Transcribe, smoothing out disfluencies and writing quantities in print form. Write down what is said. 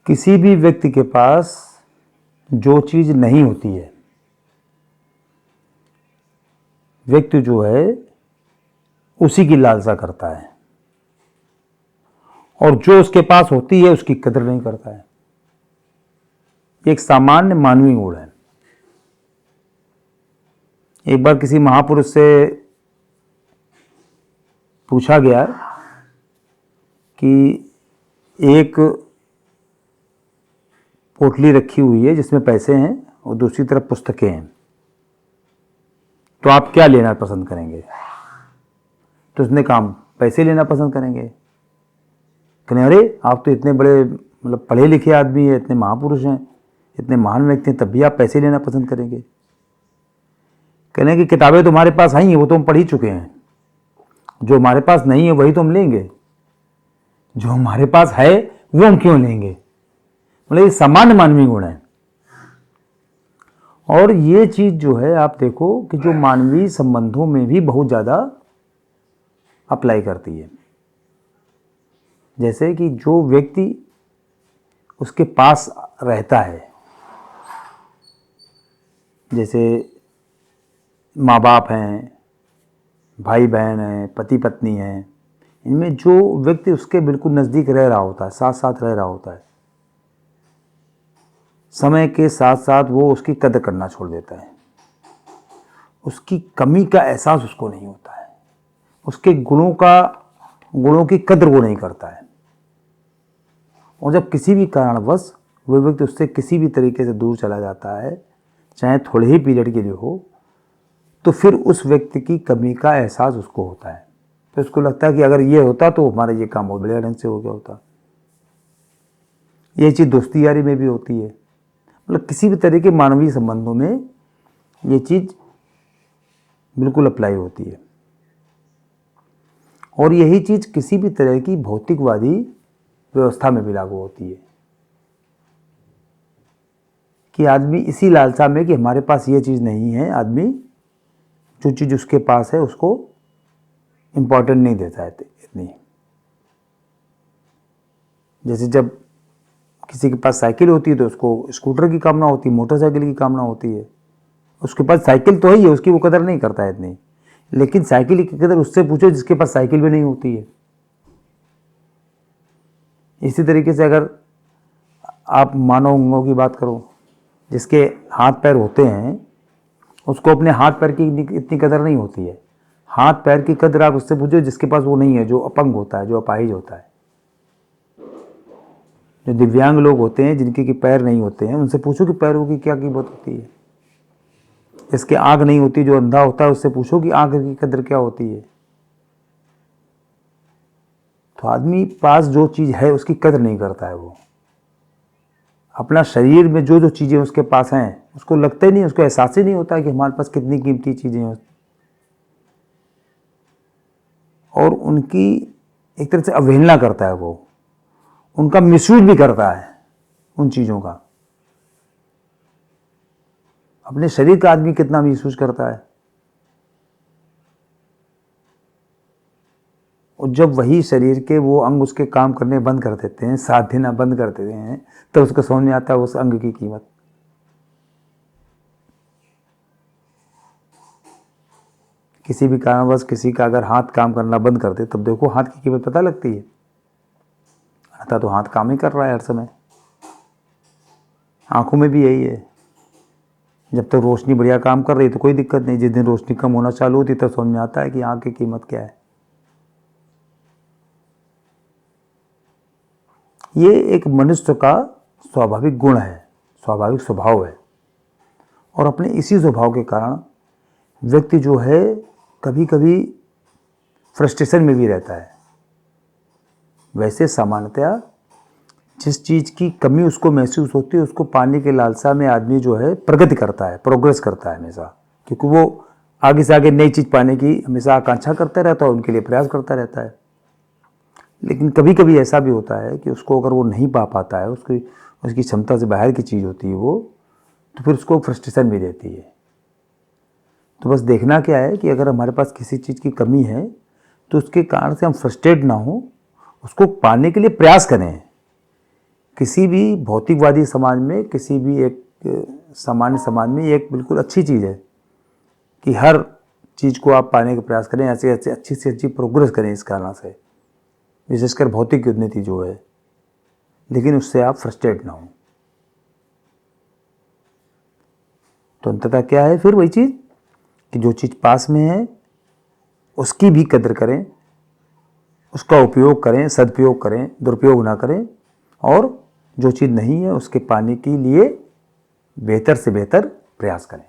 किसी भी व्यक्ति के पास जो चीज़ नहीं होती है, व्यक्ति जो है उसी की लालसा करता है, और जो उसके पास होती है उसकी कदर नहीं करता है। एक सामान्य मानवीय गुण है। एक बार किसी महापुरुष से पूछा गया कि एक पोटली रखी हुई है जिसमें पैसे हैं और दूसरी तरफ पुस्तकें हैं, तो आप क्या लेना पसंद करेंगे? तो उसने कहा पैसे लेना पसंद करेंगे। कहने अरे आप तो इतने बड़े मतलब पढ़े लिखे आदमी हैं, इतने महापुरुष हैं, इतने महान व्यक्ति हैं, तब भी आप पैसे लेना पसंद करेंगे? कहने की किताबें तुम्हारे पास आई हैं, वो तो हम पढ़ ही चुके हैं। जो हमारे पास नहीं है वही तो हम लेंगे, जो हमारे पास है वो हम क्यों लेंगे? मतलब ये सामान्य मानवीय गुण है। और ये चीज जो है आप देखो कि जो मानवीय संबंधों में भी बहुत ज्यादा अप्लाई करती है। जैसे कि जो व्यक्ति उसके पास रहता है, जैसे माँ बाप हैं, भाई बहन हैं, पति पत्नी हैं, इनमें जो व्यक्ति उसके बिल्कुल नज़दीक रह रहा होता है, साथ साथ रह रहा होता है, समय के साथ साथ वो उसकी कदर करना छोड़ देता है। उसकी कमी का एहसास उसको नहीं होता है, उसके गुणों की कदर वो नहीं करता है। और जब किसी भी कारणवश वो व्यक्ति उससे किसी भी तरीके से दूर चला जाता है, चाहे थोड़े ही पीरियड के लिए हो, तो फिर उस व्यक्ति की कमी का एहसास उसको होता है। तो उसको लगता है कि अगर ये होता तो हमारा ये काम बहुत बढ़िया ढंग से हो गया होता। ये चीज़ दोस्ती यारी में भी होती है, मतलब किसी भी तरह के मानवीय संबंधों में ये चीज़ बिल्कुल अप्लाई होती है। और यही चीज़ किसी भी तरह की भौतिकवादी व्यवस्था में भी लागू होती है कि आदमी इसी लालसा में कि हमारे पास ये चीज़ नहीं है, आदमी जो चीज़ उसके पास है उसको इम्पोर्टेंट नहीं देता है इतनी। जैसे जब किसी के पास साइकिल होती है तो उसको स्कूटर की कामना होती है, मोटरसाइकिल की कामना होती है। उसके पास साइकिल तो ही है, उसकी वो कदर नहीं करता है इतनी। लेकिन साइकिल की कदर उससे पूछो जिसके पास साइकिल भी नहीं होती है। इसी तरीके से अगर आप मानव अंगों की बात करो, जिसके हाथ पैर होते हैं उसको अपने हाथ पैर की इतनी कदर नहीं होती है। हाथ पैर की कदर आप उससे पूछो जिसके पास वो नहीं है, जो अपंग होता है, जो अपाहिज होता है। जो दिव्यांग लोग होते हैं जिनके कि पैर नहीं होते हैं, उनसे पूछो कि पैरों की क्या कीमत होती है। इसके आँख नहीं होती, जो अंधा होता है उससे पूछो कि आँख की कदर क्या होती है। तो आदमी पास जो चीज़ है उसकी कदर नहीं करता है। वो अपना शरीर में जो जो चीज़ें उसके पास हैं उसको लगता ही नहीं, उसको एहसास ही नहीं होता है कि हमारे पास कितनी कीमती चीज़ें हैं। और उनकी एक तरह से अवहेलना करता है, वो उनका मिसयूज भी करता है उन चीज़ों का। अपने शरीर का आदमी कितना मिसयूज करता है, और जब वही शरीर के वो अंग उसके काम करने बंद कर देते हैं, साथ देना बंद कर देते हैं, तब उसको समझ में आता है उस अंग की कीमत। किसी भी कारणवश किसी का अगर हाथ काम करना बंद कर दे तब देखो हाथ की कीमत पता लगती है। आता तो हाथ काम ही कर रहा है हर समय। आंखों में भी यही है, जब तक रोशनी बढ़िया काम कर रही है तो कोई दिक्कत नहीं, जिस दिन रोशनी कम होना चालू होती तब समझ में आता है कि आंख की कीमत क्या है। ये एक मनुष्य का स्वाभाविक गुण है, स्वाभाविक स्वभाव है। और अपने इसी स्वभाव के कारण व्यक्ति जो है कभी कभी फ्रस्ट्रेशन में भी रहता है। वैसे सामान्यतया जिस चीज़ की कमी उसको महसूस होती है उसको पाने के लालसा में आदमी जो है प्रगति करता है, प्रोग्रेस करता है हमेशा, क्योंकि वो आगे से आगे नई चीज़ पाने की हमेशा आकांक्षा करता रहता है, उनके लिए प्रयास करता रहता है। लेकिन कभी कभी ऐसा भी होता है कि उसको अगर वो नहीं पा पाता है, उसकी क्षमता से बाहर की चीज़ होती है वो, तो फिर उसको फ्रस्ट्रेशन भी देती है। तो बस देखना क्या है कि अगर हमारे पास किसी चीज़ की कमी है तो उसके कारण से हम फ्रस्ट्रेट ना हो, उसको पाने के लिए प्रयास करें। किसी भी भौतिकवादी समाज में, किसी भी एक सामान्य समाज में ये एक बिल्कुल अच्छी चीज़ है कि हर चीज़ को आप पाने का प्रयास करें, ऐसे ऐसे अच्छी से अच्छी प्रोग्रेस करें इस कारण से, विशेषकर भौतिक उन्नति जो है, लेकिन उससे आप फ्रस्ट्रेट ना हो। तो अंततः क्या है फिर वही चीज़ कि जो चीज़ पास में है उसकी भी कदर करें, उसका उपयोग करें, सदुपयोग करें, दुरुपयोग ना करें, और जो चीज़ नहीं है उसके पाने के लिए बेहतर से बेहतर प्रयास करें।